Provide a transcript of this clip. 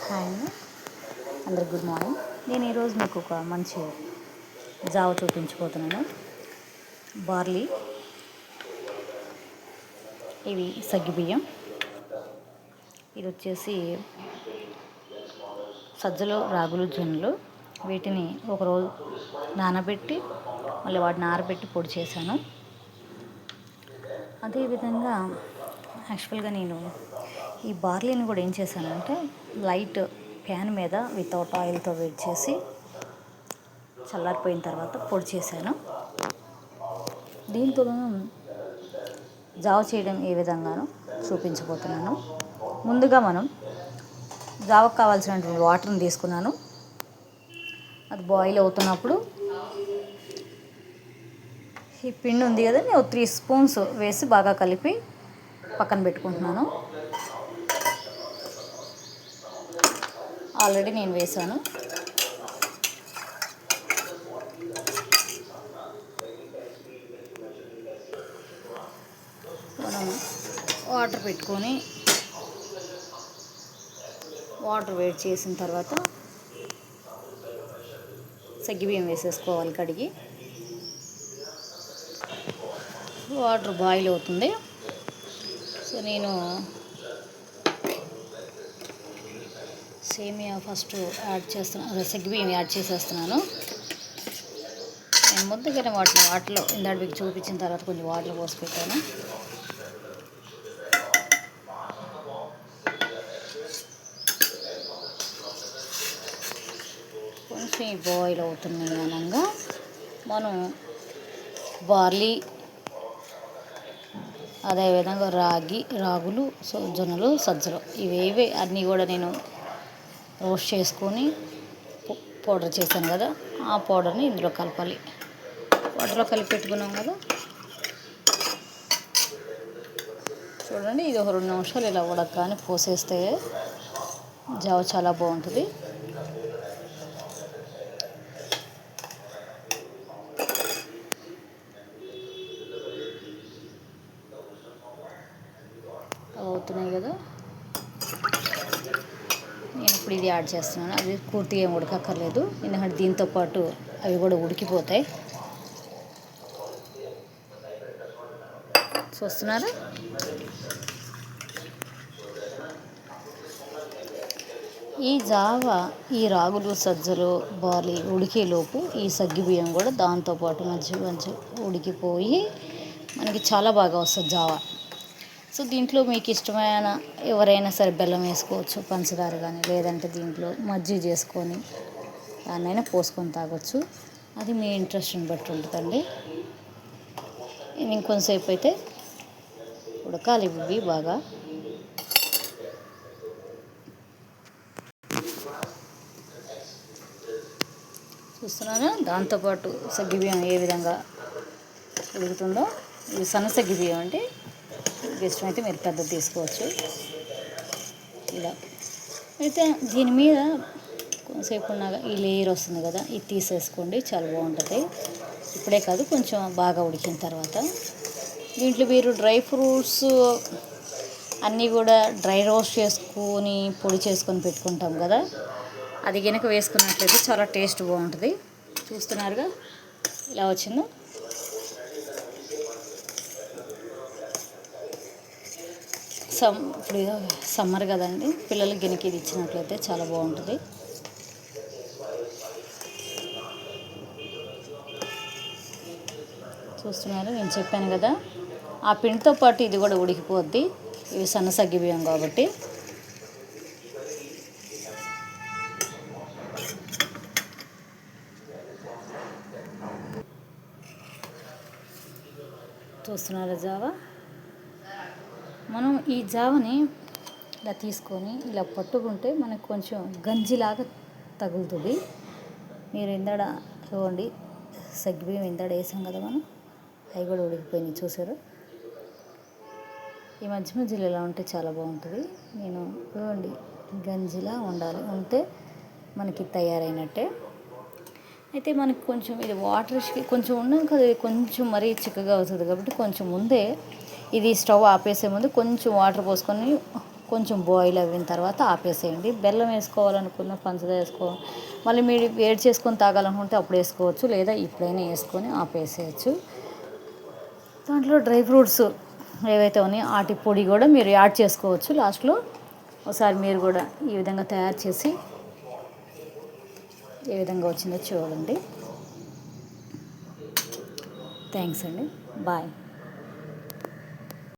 Hi అండి, అందరికి good morning. నేను ఈరోజు మీకు ఒక మంచి జావ చూపించబోతున్నాను. బార్లీ, ఇవి సగ్గుబియ్యం, ఇది వచ్చేసి సజ్జలు, రాగులు, జొన్నలు. వీటిని ఒకరోజు నానబెట్టి మళ్ళీ వాటిని ఆరబెట్టి పొడి చేశాను. అదేవిధంగా యాక్చువల్గా నేను ఈ బార్లీని కూడా ఏం చేశానంటే లైట్ ప్యాన్ మీద వితౌట్ ఆయిల్తో వేడి చేసి చల్లారిపోయిన తర్వాత పొడి చేశాను. దీంతో జావ చేయడం ఏ విధంగానో చూపించబోతున్నాను. ముందుగా మనం జావకు కావాల్సినటువంటి వాటర్ని తీసుకున్నాను. అది బాయిల్ అవుతున్నప్పుడు ఈ పిండి ఉంది కదా, నేను 3 స్పూన్స్ వేసి బాగా కలిపి పక్కన పెట్టుకుంటున్నాను. ఆల్రెడీ నేను వేసాను. మనం వాటర్ పెట్టుకొని వాటర్ వేడి చేసిన తర్వాత సగ్గుబియ్యం వేసేసుకోవాలి కడిగి. వాటర్ బాయిల్ అవుతుంది. సో నేను సేమియా ఫస్ట్ యాడ్ చేస్తున్నాను, సగ్గుబియ్యం యాడ్ చేసేస్తున్నాను. నేను ముద్దగానే వాటిలో ఇందాక మీకు చూపించిన తర్వాత కొంచెం వాటర్ పోసి పెట్టాను. కొంచెం బాయిల్ అవుతున్నాయి అనగా మనం బార్లీ, అదేవిధంగా రాగులు, జొన్నలు, సజ్జలు ఇవేవి అన్నీ కూడా నేను రోస్ట్ చేసుకొని పౌడర్ చేశాను కదా, ఆ పౌడర్ని ఇందులో కలపాలి. వాటర్లో కలిపి పెట్టుకున్నాం కదా, చూడండి. ఇది ఒక 2 నిమిషాలు ఇలా ఉడకగానే పోసేస్తే జావ చాలా బాగుంటుంది. అవుతున్నాయి కదా, నేను ఇప్పుడు ఇది యాడ్ చేస్తున్నాను. అది పూర్తిగా ఏం ఉడకక్కర్లేదు, ఎందుకంటే దీంతో పాటు అవి కూడా ఉడికిపోతాయి. చూస్తున్నారా, ఈ జావ ఈ రాగులు, సజ్జలు, బార్లీ ఉడికేలోపు ఈ సగ్గుబియ్యం కూడా దాంతోపాటు మంచి ఉడికిపోయి మనకి చాలా బాగా వస్తుంది జావ. సో దీంట్లో మీకు ఇష్టమైన ఎవరైనా సరే బెల్లం వేసుకోవచ్చు, పంచదార కానీ, లేదంటే దీంట్లో మజ్జిగ చేసుకొని దాన్నైనా పోసుకొని తాగొచ్చు. అది మీ ఇంట్రెస్ట్ని బట్టి ఉంటుందండి. ఇంకొంతసేపు అయితే ఉడకాలి ఇవి బాగా. చూస్తున్నారా, దాంతోపాటు సగ్గుబియ్యం ఏ విధంగా ఉడుకుతుందో. ఇవి సన్న సగ్గుబియ్యం అంటే ఇష్టమైతే మీరు పెద్దది తీసుకోవచ్చు. ఇలా అయితే దీని మీద కొంతసేపు ఉన్నాక ఈ లేయర్ వస్తుంది కదా, ఇది తీసేసుకోండి, చాలా బాగుంటుంది. ఇప్పుడే కాదు, కొంచెం బాగా ఉడికిన తర్వాత దీంట్లో మీరు డ్రై ఫ్రూట్స్ అన్నీ కూడా డ్రై రోస్ట్ చేసుకొని పొడి చేసుకొని పెట్టుకుంటాం కదా, అది కనుక వేసుకున్నట్లయితే చాలా టేస్ట్ బాగుంటుంది. చూస్తున్నారుగా ఇలా వచ్చిందో. ఇప్పుడు సమ్మర్ కదండి, పిల్లలకి గినికి ఇది ఇచ్చినట్లయితే చాలా బాగుంటుంది. చూస్తున్నారు, నేను చెప్పాను కదా, ఆ పిండితో పాటు ఇది కూడా ఉడికిపోద్ది. ఇవి సన్న సగ్గుబియ్యం కాబట్టి. చూస్తున్నారా జావ. మనం ఈ జావని ఇలా తీసుకొని ఇలా పట్టుకుంటే మనకు కొంచెం గంజిలాగా తగులుతుంది. మీరు ఇందాడ చూడండి, సగ్గుబియ్యం ఇందాడ వేసాం కదా మనం, అవి కూడా ఉడికిపోయినాయి. చూసారు, ఈ మధ్యలో ఇలా ఉంటే చాలా బాగుంటుంది. నేను చూడండి, గంజిలా ఉంటే మనకి తయారైనట్టే. అయితే మనకి కొంచెం ఇది వాటర్ కొంచెం ఉన్నాక కొంచెం మరీ చిక్కగా అవుతుంది కాబట్టి కొంచెం ముందే ఇది స్టవ్ ఆపేసే ముందు కొంచెం వాటర్ పోసుకొని కొంచెం బాయిల్ అయిన తర్వాత ఆపేసేయండి. బెల్లం వేసుకోవాలనుకున్న పంచదార వేసుకోవాలి, మళ్ళీ మీరు వేడి చేసుకొని తాగాలనుకుంటే అప్పుడు వేసుకోవచ్చు, లేదా ఇప్పుడైనా వేసుకొని ఆపేసేయచ్చు. దాంట్లో డ్రై ఫ్రూట్స్ ఏవైతే ఉన్నాయో వాటి పొడి కూడా మీరు యాడ్ చేసుకోవచ్చు లాస్ట్లో. ఒకసారి మీరు కూడా ఈ విధంగా తయారు చేసి ఏ విధంగా వచ్చిందో చూడండి. థ్యాంక్స్ అండి. బాయ్.